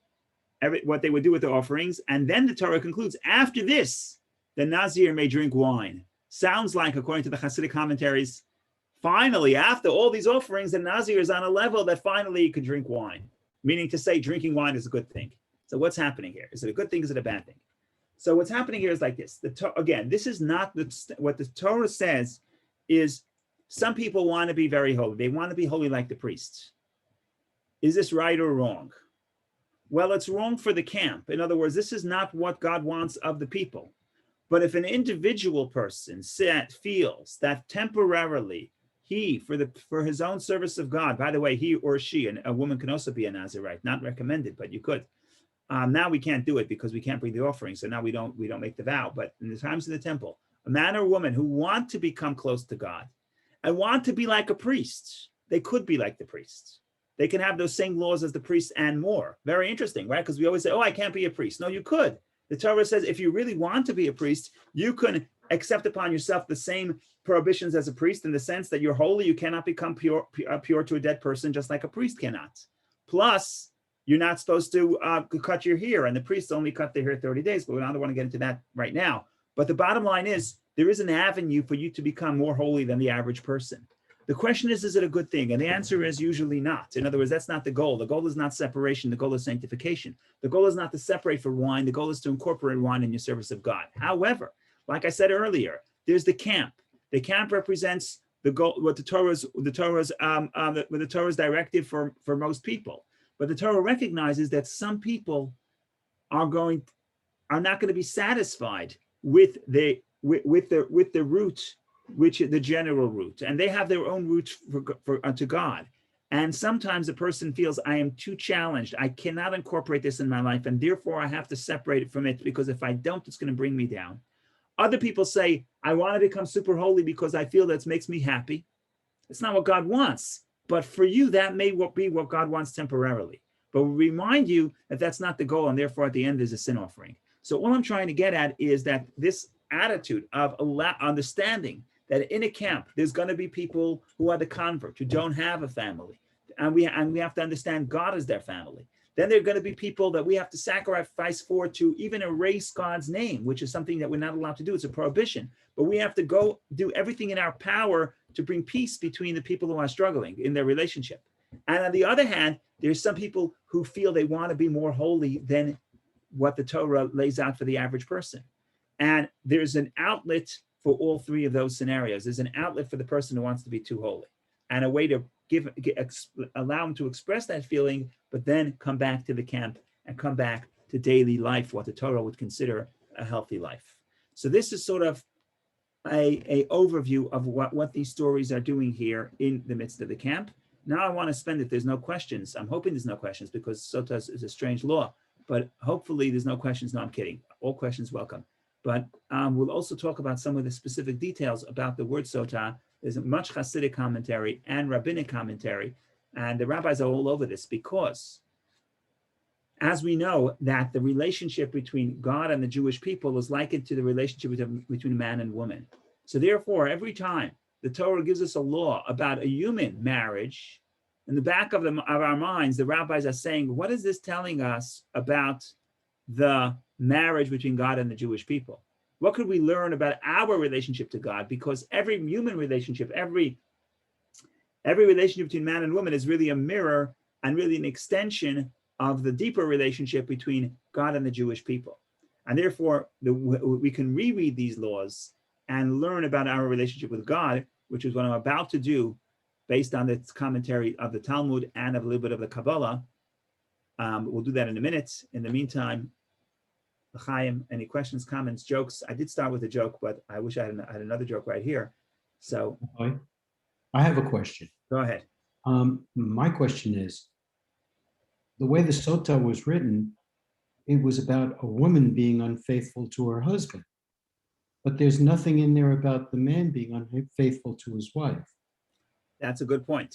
A: what they would do with the offerings. And then the Torah concludes, after this, the Nazir may drink wine. Sounds like, according to the Hasidic commentaries, finally, after all these offerings, the Nazir is on a level that finally he could drink wine, meaning to say drinking wine is a good thing. So what's happening here? Is it a good thing? Is it a bad thing? So what's happening here is like this. Again, this is not what the Torah says is some people want to be very holy. They want to be holy like the priests. Is this right or wrong? Well, it's wrong for the camp. In other words, this is not what God wants of the people. But if an individual person feels that temporarily he, for his own service of God, by the way, he or she, and a woman can also be a Nazirite, not recommended, but you could. Now we can't do it because we can't bring the offering. So now we don't make the vow. But in the times of the temple, a man or woman who want to become close to God and want to be like a priest, they could be like the priests. They can have those same laws as the priests and more. Very interesting, right? Because we always say, oh, I can't be a priest. No, you could. The Torah says if you really want to be a priest, you can accept upon yourself the same prohibitions as a priest in the sense that you're holy. You cannot become pure to a dead person, just like a priest cannot. Plus, you're not supposed to cut your hair, and the priests only cut their hair 30 days, but I don't want to get into that right now. But the bottom line is there is an avenue for you to become more holy than the average person. The question is it a good thing? And the answer is usually not. In other words, that's not the goal. The goal is not separation. The goal is sanctification. The goal is not to separate from wine. The goal is to incorporate wine in your service of God. However, like I said earlier, there's the camp. The camp represents the goal, what the Torah's directive for most people. But the Torah recognizes that some people are not going to be satisfied with the root, which is the general root, and they have their own route to God. And sometimes a person feels, I am too challenged. I cannot incorporate this in my life, and therefore I have to separate it from it, because if I don't, it's going to bring me down. Other people say, I want to become super holy because I feel that makes me happy. It's not what God wants. But for you, that may be what God wants temporarily. But we remind you that that's not the goal, and therefore at the end there's a sin offering. So all I'm trying to get at is that this attitude of understanding that in a camp, there's going to be people who are the convert, who don't have a family. And we have to understand God is their family. Then there are going to be people that we have to sacrifice for to even erase God's name, which is something that we're not allowed to do. It's a prohibition. But we have to go do everything in our power to bring peace between the people who are struggling in their relationship. And on the other hand, there's some people who feel they want to be more holy than what the Torah lays out for the average person. And there's an outlet for all three of those scenarios. There's an outlet for the person who wants to be too holy, and a way to allow them to express that feeling, but then come back to the camp and come back to daily life, what the Torah would consider a healthy life. So this is sort of a overview of what these stories are doing here in the midst of the camp. Now I want to spend, if there's no questions, I'm hoping there's no questions because Sota is a strange law, but hopefully there's no questions. No, I'm kidding. All questions welcome. But we'll also talk about some of the specific details about the word Sota. There's much Hasidic commentary and rabbinic commentary, and the rabbis are all over this because, as we know, that the relationship between God and the Jewish people is likened to the relationship between man and woman. So therefore, every time the Torah gives us a law about a human marriage, in the back of our minds, the rabbis are saying, what is this telling us about the marriage between God and the Jewish people? What could we learn about our relationship to God? Because every human relationship, every relationship between man and woman is really a mirror and really an extension of the deeper relationship between God and the Jewish people. And therefore, we can reread these laws and learn about our relationship with God, which is what I'm about to do based on the commentary of the Talmud and of a little bit of the Kabbalah. We'll do that in a minute. In the meantime, L'chaim, any questions, comments, jokes? I did start with a joke, but I wish I had another joke right here. So
E: I have a question.
A: go ahead.
E: My question is, the way the Sota was written, it was about a woman being unfaithful to her husband. But there's nothing in there about the man being unfaithful to his wife.
A: That's a good point.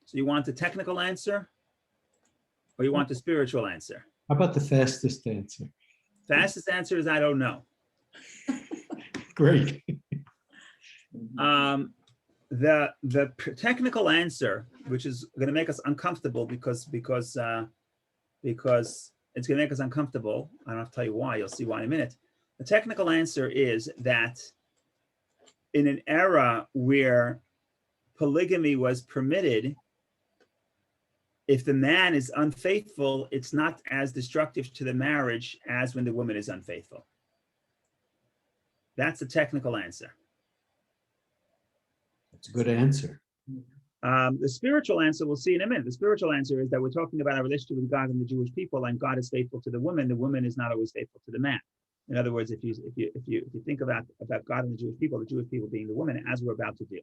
A: So you want the technical answer or you want the spiritual answer?
E: How about the fastest answer?
A: Fastest answer is I don't know.
E: Great.
A: The technical answer, which is going to make us uncomfortable because it's going to make us uncomfortable. I don't have to tell you why. You'll see why in a minute. The technical answer is that in an era where polygamy was permitted, if the man is unfaithful, it's not as destructive to the marriage as when the woman is unfaithful. That's a technical answer.
E: That's a good answer.
A: The spiritual answer, we'll see in a minute. The spiritual answer is that we're talking about our relationship with God and the Jewish people, and God is faithful to the woman is not always faithful to the man. In other words, if you think about God and the Jewish people being the woman, as we're about to do.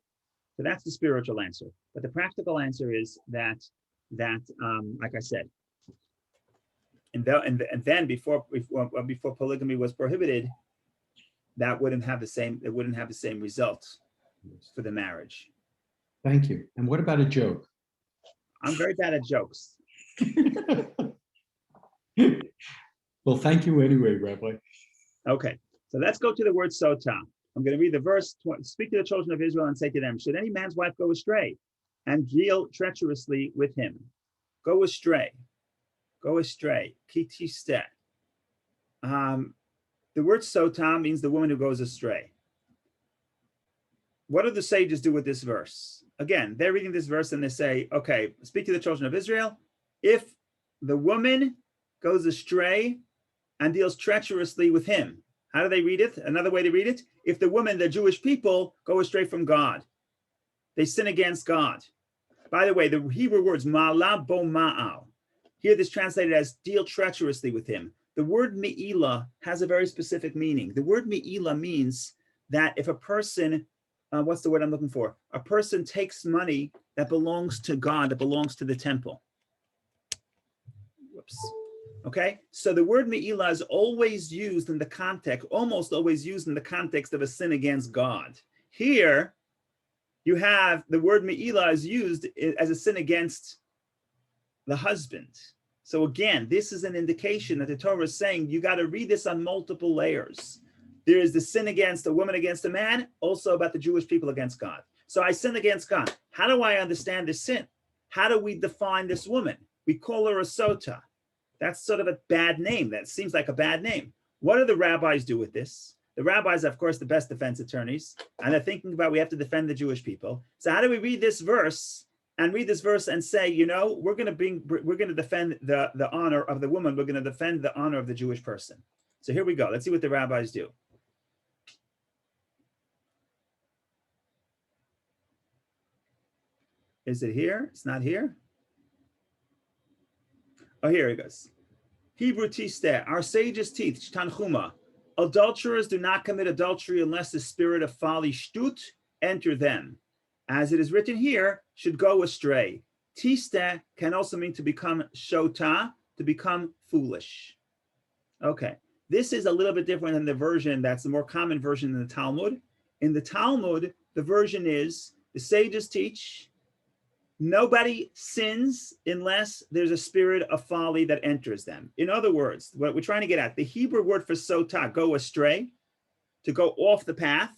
A: So that's the spiritual answer. But the practical answer is that like I said, and then before polygamy was prohibited, that wouldn't have the same result for the marriage.
E: Thank you. And what about a joke?
A: I'm very bad at jokes.
E: Well, thank you anyway, Rabbi.
A: Okay, so let's go to the word sota. I'm going to read the verse. Speak to the children of Israel and say to them, should any man's wife go astray and deal treacherously with him? Go astray. Kitiste. The word sota means the woman who goes astray. What do the sages do with this verse? Again, they're reading this verse and they say, okay, speak to the children of Israel. If the woman goes astray and deals treacherously with him, how do they read it? Another way to read it, if the woman, the Jewish people, go astray from God, they sin against God. By the way, the Hebrew words, ma'ala bo ma'al, here this translated as deal treacherously with him. The word me'ila has a very specific meaning. The word me'ila means that if a person, what's the word I'm looking for? A person takes money that belongs to God, that belongs to the temple. Whoops. Okay, so the word me'ila is always used in the context, almost always used in the context of a sin against God. Here, you have the word me'ila is used as a sin against the husband. So again, this is an indication that the Torah is saying you got to read this on multiple layers. There is the sin against a woman against a man, also about the Jewish people against God. So I sin against God. How do I understand this sin? How do we define this woman? We call her a sota. That's sort of a bad name. That seems like a bad name. What do the rabbis do with this? The rabbis, of course, the best defense attorneys, and they're thinking about we have to defend the Jewish people. So how do we read this verse and say, you know, we're going to defend the honor of the woman. We're going to defend the honor of the Jewish person. So here we go. Let's see what the rabbis do. Is it here? It's not here. Oh, here it goes. Hebrew tiste, our sages teach, Tanchuma, adulterers do not commit adultery unless the spirit of folly, shtut, enter them. As it is written here, should go astray. Tiste can also mean to become shota, to become foolish. Okay, this is a little bit different than the version that's the more common version in the Talmud. In the Talmud, the version is the sages teach, nobody sins unless there's a spirit of folly that enters them. In other words, what we're trying to get at, the Hebrew word for sota, go astray, to go off the path.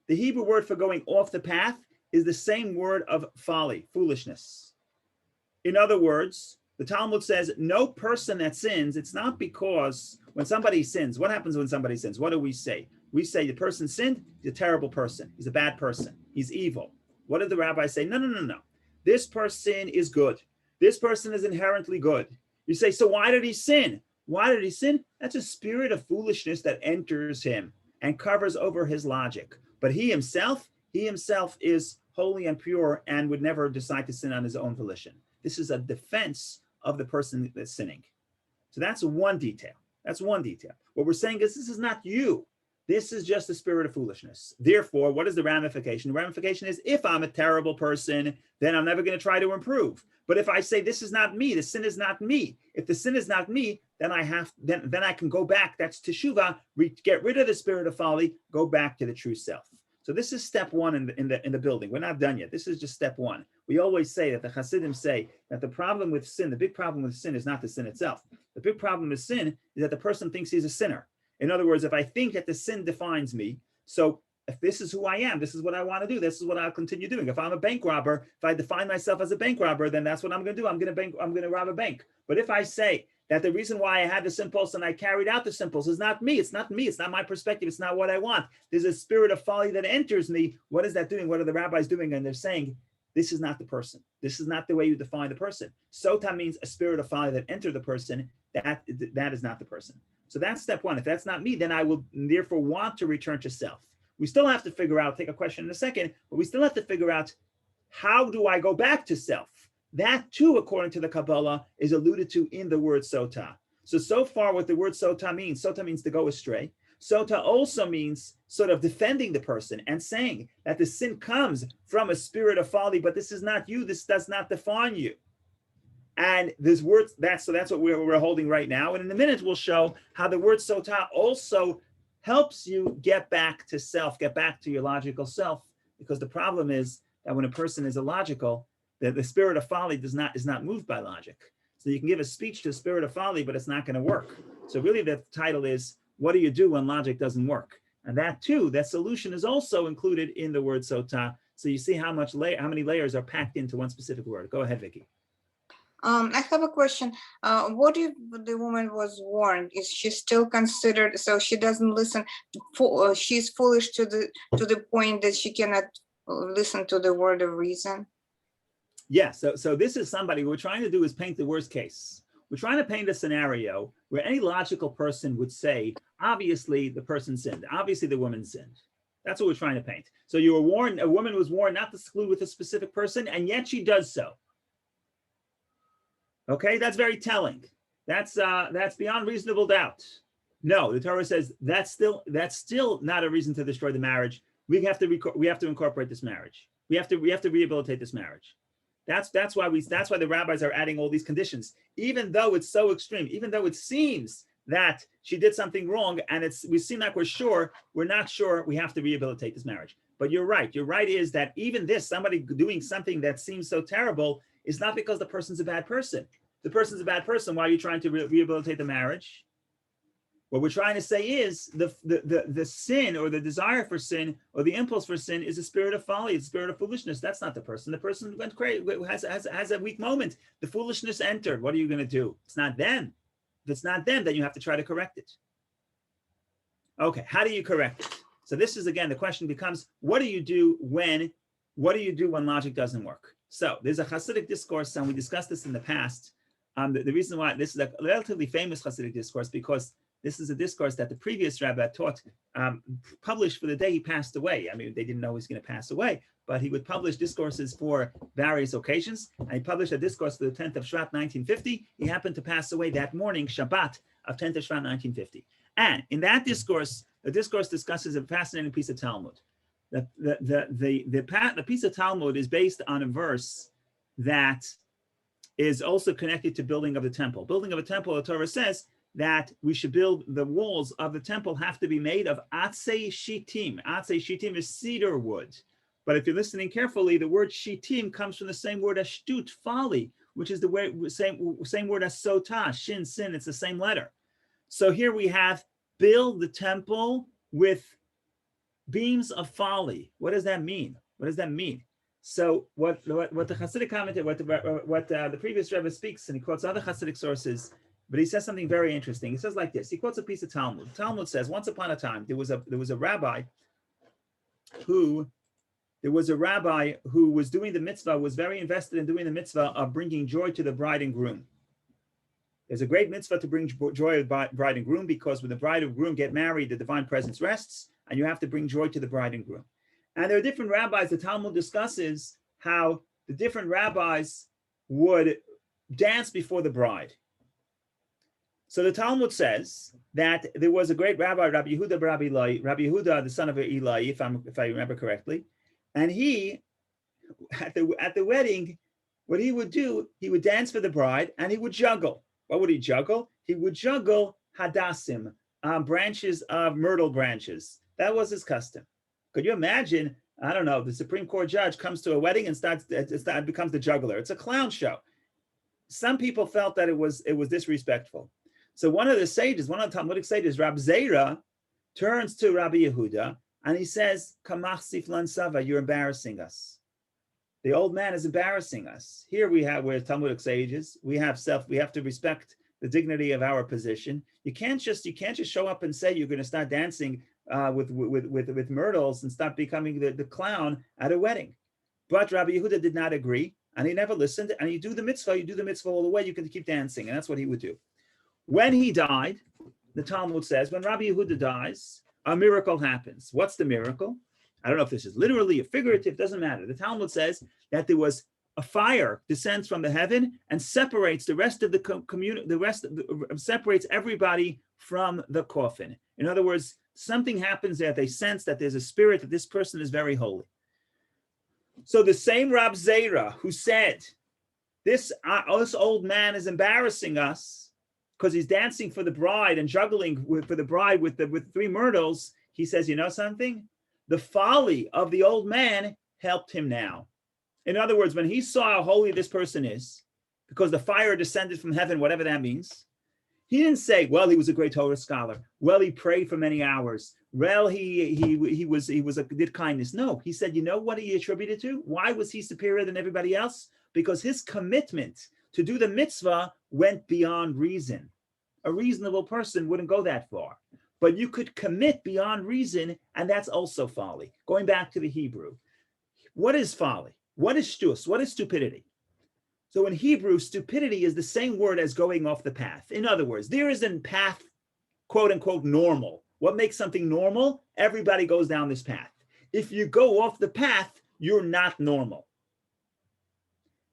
A: The Hebrew word for going off the path is the same word of folly, foolishness. In other words, the Talmud says no person that sins, it's not because when somebody sins, what happens when somebody sins? What do we say? We say the person sinned, he's a terrible person. He's a bad person. He's evil. What did the rabbi say? No, no, no, no. This person is good. This person is inherently good. You say, so why did he sin? Why did he sin? That's a spirit of foolishness that enters him and covers over his logic. But he himself is holy and pure and would never decide to sin on his own volition. This is a defense of the person that's sinning. So that's one detail. That's one detail. What we're saying is this is not you. This is just the spirit of foolishness. Therefore, what is the ramification? The ramification is if I'm a terrible person, then I'm never going to try to improve. But if I say this is not me, the sin is not me. If the sin is not me, then I can go back. That's teshuvah. Get rid of the spirit of folly. Go back to the true self. So this is step one in the building. We're not done yet. This is just step one. We always say that the Hasidim say that the problem with sin, the big problem with sin is not the sin itself. The big problem with sin is that the person thinks he's a sinner. In other words, if I think that the sin defines me, so if this is who I am, this is what I want to do, this is what I'll continue doing. If I'm a bank robber, if I define myself as a bank robber, then that's what I'm going to do. I'm going to rob a bank. But if I say that the reason why I had this impulse and I carried out this impulse is not me, it's not me, it's not my perspective, it's not what I want. There's a spirit of folly that enters me. What is that doing? What are the rabbis doing? And they're saying, this is not the person. This is not the way you define the person. Sota means a spirit of folly that entered the person. That is not the person. So that's step one. If that's not me, then I will therefore want to return to self. We still have to figure out, take a question in a second, but we still have to figure out, how do I go back to self? That too, according to the Kabbalah, is alluded to in the word sota. So far what the word sota means to go astray. Sota also means sort of defending the person and saying that the sin comes from a spirit of folly, but this is not you, this does not define you. And this word, that's what we're holding right now. And in a minute, we'll show how the word sota also helps you get back to self, get back to your logical self. Because the problem is that when a person is illogical, the spirit of folly is not moved by logic. So you can give a speech to the spirit of folly, but it's not going to work. So really the title is, what do you do when logic doesn't work? And that too, that solution is also included in the word sota. So you see how many layers are packed into one specific word. Go ahead, Vicky.
F: I have a question. What if the woman was warned? Is she still considered, so she doesn't listen, she's foolish to the point that she cannot listen to the word of reason?
A: Yeah, so this is somebody, what we're trying to do is paint the worst case. We're trying to paint a scenario where any logical person would say, obviously the person sinned, obviously the woman sinned. That's what we're trying to paint. So you were warned, a woman was warned not to seclude with a specific person, and yet she does so. Okay, that's very telling. That's beyond reasonable doubt. No, the Torah says that's still not a reason to destroy the marriage. We have to incorporate this marriage. We have to rehabilitate this marriage. That's why the rabbis are adding all these conditions, even though it's so extreme, even though it seems that she did something wrong, and we seem like we're not sure. We have to rehabilitate this marriage. But you're right. You're right is that even this, somebody doing something that seems so terrible, is not because the person's a bad person. The person's a bad person. Why are you trying to rehabilitate the marriage? What we're trying to say is the sin or the desire for sin or the impulse for sin is a spirit of folly, it's a spirit of foolishness. That's not the person. The person went crazy, has a weak moment. The foolishness entered. What are you going to do? It's not them. If it's not them, then you have to try to correct it. Okay, how do you correct it? So this is, again, the question becomes, what do you do when logic doesn't work? So there's a Hasidic discourse, and we discussed this in the past. The reason why this is a relatively famous Hasidic discourse, because this is a discourse that the previous rabbi taught, published for the day he passed away. I mean, they didn't know he was going to pass away, but he would publish discourses for various occasions. And he published a discourse for the 10th of Shvat, 1950. He happened to pass away that morning, Shabbat of 10th of Shvat, 1950. And in that discourse, the discourse discusses a fascinating piece of Talmud. The piece of Talmud is based on a verse that is also connected to building of the temple. Building of a temple, the Torah says that we should build, the walls of the temple have to be made of atzei shittim. Atzei shittim is cedar wood. But if you're listening carefully, the word shittim comes from the same word as shtut, folly, which is the same word as sotah, shin, sin, it's the same letter. So here we have build the temple with beams of folly. What does that mean? What does that mean? So what the Hasidic commentator, what the previous Rebbe speaks, and he quotes other Hasidic sources, but he says something very interesting. He says like this. He quotes a piece of Talmud. Talmud says, once upon a time, there was a rabbi who was doing the mitzvah, was very invested in doing the mitzvah of bringing joy to the bride and groom. There's a great mitzvah to bring joy to the bride and groom, because when the bride and groom get married, the divine presence rests, and you have to bring joy to the bride and groom. And there are different rabbis. The Talmud discusses how the different rabbis would dance before the bride. So the Talmud says that there was a great rabbi, Rabbi Yehuda bar Eli, Rabbi Yehuda, the son of Eli, if I remember correctly, and he, at the wedding, what he would do, he would dance for the bride, and he would juggle. What would he juggle? He would juggle hadassim, branches of myrtle branches. That was his custom. Could you imagine? I don't know. The Supreme Court judge comes to a wedding and becomes the juggler. It's a clown show. Some people felt that it was disrespectful. So one of the sages, one of the Talmudic sages, Rab Zera, turns to Rabbi Yehuda and he says, "Kamach siflan sava, you're embarrassing us. The old man is embarrassing us." Here we're Talmudic sages. We have to respect the dignity of our position. You can't just show up and say you're going to start dancing with myrtles and stop becoming the clown at a wedding. But Rabbi Yehuda did not agree, and he never listened. And you do the mitzvah all the way, you can keep dancing, and that's what he would do. When he died, the Talmud says, when Rabbi Yehuda dies, a miracle happens. What's the miracle? I don't know if this is literally or figurative, doesn't matter. The Talmud says that there was a fire descends from the heaven and separates the rest of the community, separates everybody from the coffin. In other words, something happens there. They sense that there's a spirit, that this person is very holy. So the same Rab Zera who said, this old man is embarrassing us because he's dancing for the bride and juggling for the bride with three myrtles, he says, you know something? The folly of the old man helped him now. In other words, when he saw how holy this person is, because the fire descended from heaven, whatever that means, he didn't say, well, he was a great Torah scholar. Well, he prayed for many hours. Well, he did kindness. No, he said, you know what he attributed to? Why was he superior than everybody else? Because his commitment to do the mitzvah went beyond reason. A reasonable person wouldn't go that far. But you could commit beyond reason, and that's also folly. Going back to the Hebrew. What is folly? What is shtus? What is stupidity? So in Hebrew, stupidity is the same word as going off the path. In other words, there is a path, quote unquote, normal. What makes something normal? Everybody goes down this path. If you go off the path, you're not normal.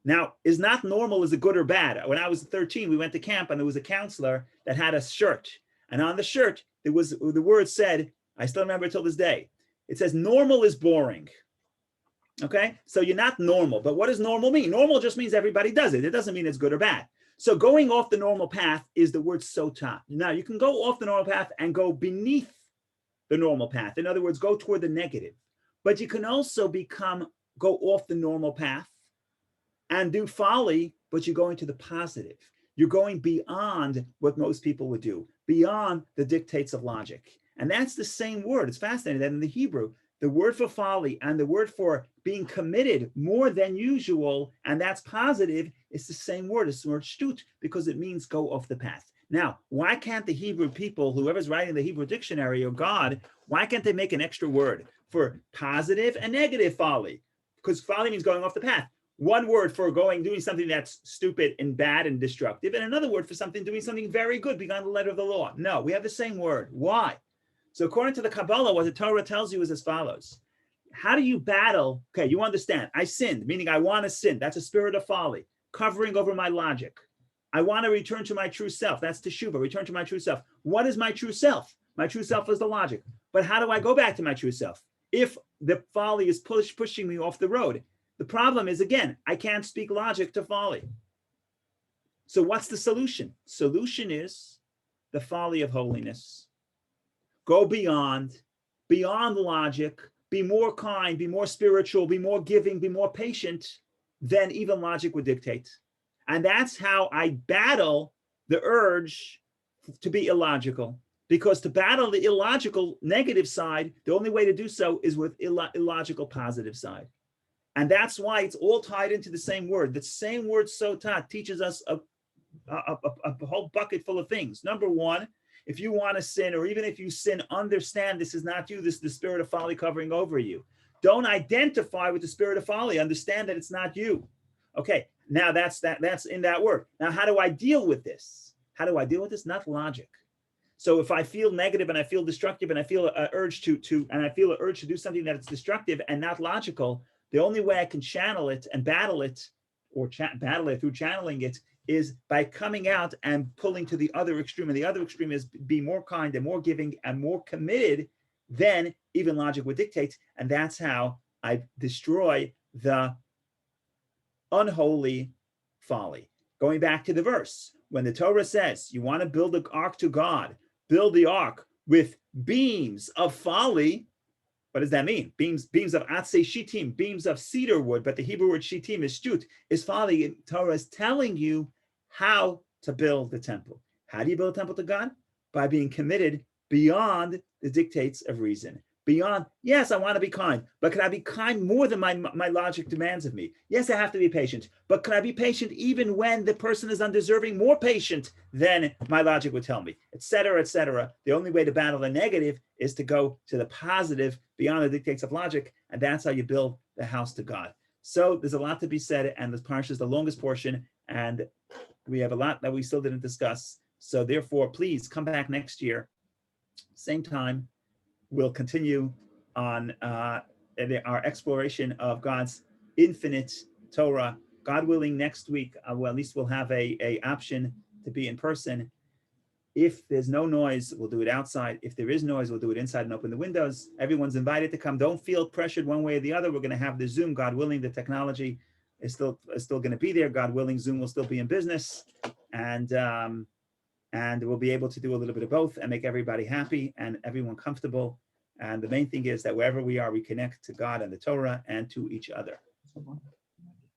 A: Now, is not normal is it good or bad? When I was 13, we went to camp and there was a counselor that had a shirt. And on the shirt, the word said, I still remember it till this day. It says, normal is boring. Okay, so you're not normal. But what does normal mean? Normal just means everybody does it. It doesn't mean it's good or bad. So going off the normal path is the word sotah. Now, you can go off the normal path and go beneath the normal path. In other words, go toward the negative. But you can also go off the normal path and do folly, but you're going to the positive. You're going beyond what most people would do, beyond the dictates of logic. And that's the same word. It's fascinating that in the Hebrew, the word for folly and the word for being committed more than usual, and that's positive, it's the same word. It's the word shtut, because it means go off the path. Now, why can't the Hebrew people, whoever's writing the Hebrew dictionary or God, why can't they make an extra word for positive and negative folly? Because folly means going off the path. One word for doing something that's stupid and bad and destructive, and another word for doing something very good beyond the letter of the law. No, we have the same word. Why? So according to the Kabbalah, what the Torah tells you is as follows. How do you battle? Okay, you understand. I sinned, meaning I want to sin. That's a spirit of folly, covering over my logic. I want to return to my true self. That's teshuvah, return to my true self. What is my true self? My true self is the logic. But how do I go back to my true self? If the folly is pushing me off the road. The problem is, again, I can't speak logic to folly. So what's the solution? Solution is the folly of holiness. Go beyond logic, be more kind, be more spiritual, be more giving, be more patient than even logic would dictate. And that's how I battle the urge to be illogical. Because to battle the illogical negative side, the only way to do so is with illogical positive side. And that's why it's all tied into the same word. The same word sotah teaches us a whole bucket full of things. Number one, if you want to sin, or even if you sin, understand this is not you. This is the spirit of folly covering over you. Don't identify with the spirit of folly. Understand that it's not you. Okay, now that's in that word. Now, how do I deal with this? How do I deal with this? Not logic. So if I feel negative and I feel destructive and I feel an urge to do something that's destructive and not logical, the only way I can channel it and battle it, or battle it through channeling it, is by coming out and pulling to the other extreme. And the other extreme is be more kind and more giving and more committed than even logic would dictate. And that's how I destroy the unholy folly. Going back to the verse, when the Torah says you want to build the ark to God, build the ark with beams of folly. What does that mean? Beams of atzei shittim, beams of cedar wood, but the Hebrew word shittim is shtut, is folly. Torah is telling you how to build the temple. How do you build a temple to God? By being committed beyond the dictates of reason. Beyond, yes, I want to be kind, but can I be kind more than my logic demands of me? Yes, I have to be patient, but can I be patient even when the person is undeserving, more patient than my logic would tell me, etc., etc. The only way to battle the negative is to go to the positive beyond the dictates of logic, and that's how you build the house to God. So there's a lot to be said, and this parsha is the longest portion, and we have a lot that we still didn't discuss. So therefore, please come back next year, same time. We'll continue on our exploration of God's infinite Torah. God willing, next week, well, at least we'll have a option to be in person. If there's no noise, we'll do it outside. If there is noise, we'll do it inside and open the windows. Everyone's invited to come. Don't feel pressured one way or the other. We're going to have the Zoom. God willing, the technology is still going to be there. God willing, Zoom will still be in business. And we'll be able to do a little bit of both and make everybody happy and everyone comfortable. And the main thing is that wherever we are, we connect to God and the Torah and to each other.